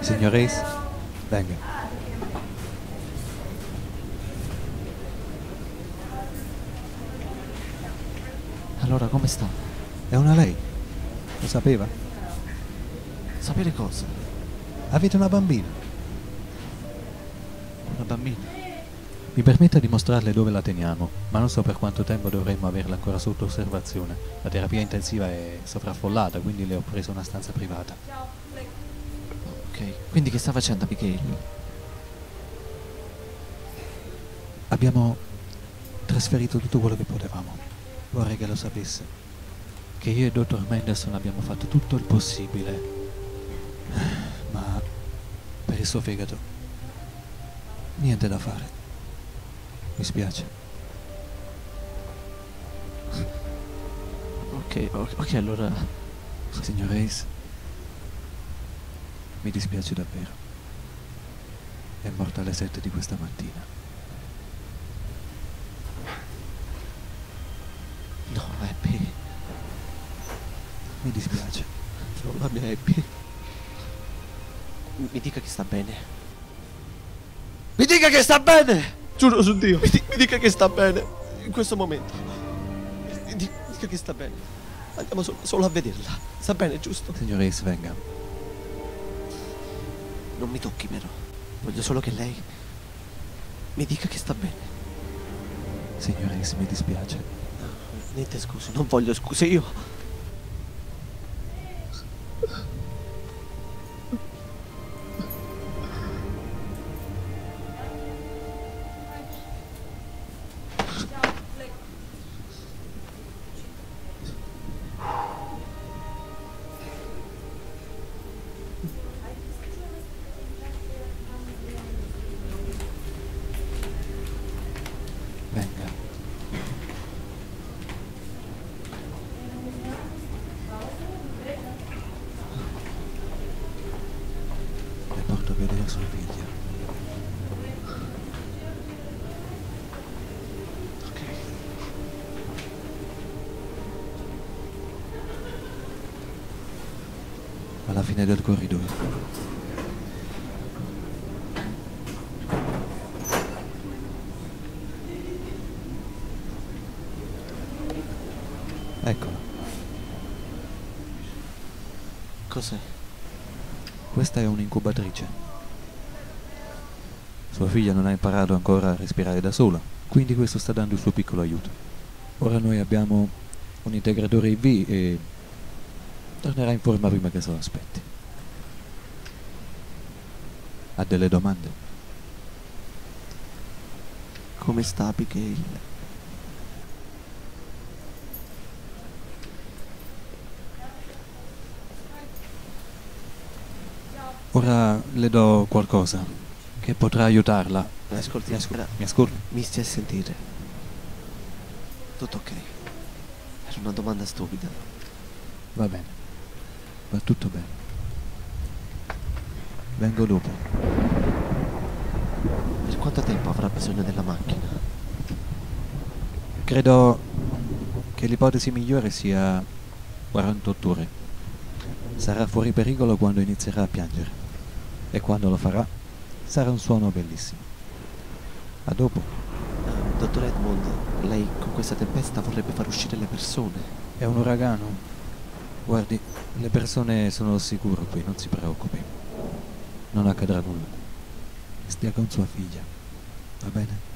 Signor Ace, venga. Allora, come sta? È una lei? Lo sapeva? Sapere cosa? Avete una bambina. Una bambina? Mi permetta di mostrarle dove la teniamo, ma non so per quanto tempo dovremmo averla ancora sotto osservazione. La terapia intensiva è sovraffollata, quindi le ho preso una stanza privata. Ok, quindi che sta facendo Abigail? Abbiamo trasferito tutto quello che potevamo. Vorrei che lo sapesse. Che io e il dottor Mendelson abbiamo fatto tutto il possibile. Ma per il suo fegato niente da fare. Mi spiace. Ok, allora... Signor Ace, mi dispiace davvero. È morta alle 7 di questa mattina. No, Abby. Mi dispiace. Non la mia Abby. Mi dica che sta bene. Mi dica che sta bene! Giuro su Dio, mi dica che sta bene. In questo momento. Dica che sta bene. Andiamo solo a vederla. Sta bene, giusto? Signor Ace, venga. Non mi tocchi, vero? Voglio solo che lei mi dica che sta bene. Signor Ace, mi dispiace. Niente scuse, non voglio scuse, io... Venga. Le porto a vedere sua figlia. Ok. Alla fine del corridoio. Eccola. Cos'è? Questa è un'incubatrice. Sua figlia non ha imparato ancora a respirare da sola, quindi questo sta dando il suo piccolo aiuto. Ora noi abbiamo un integratore IV e tornerà in forma prima che se lo aspetti. Ha delle domande? Come sta Abigail? Ora le do qualcosa che potrà aiutarla. Ascolti, Mi ascolti? mi stia a sentire. Tutto ok. Era una domanda stupida. Va bene. Va tutto bene. Vengo dopo. Per quanto tempo avrà bisogno della macchina? Credo che l'ipotesi migliore sia 48 ore. Sarà fuori pericolo quando inizierà a piangere. E quando lo farà, sarà un suono bellissimo. A dopo. Dottor Edmund, lei con questa tempesta vorrebbe far uscire le persone. È un uragano. Guardi, le persone sono al sicuro qui, non si preoccupi. Non accadrà nulla. Stia con sua figlia. Va bene?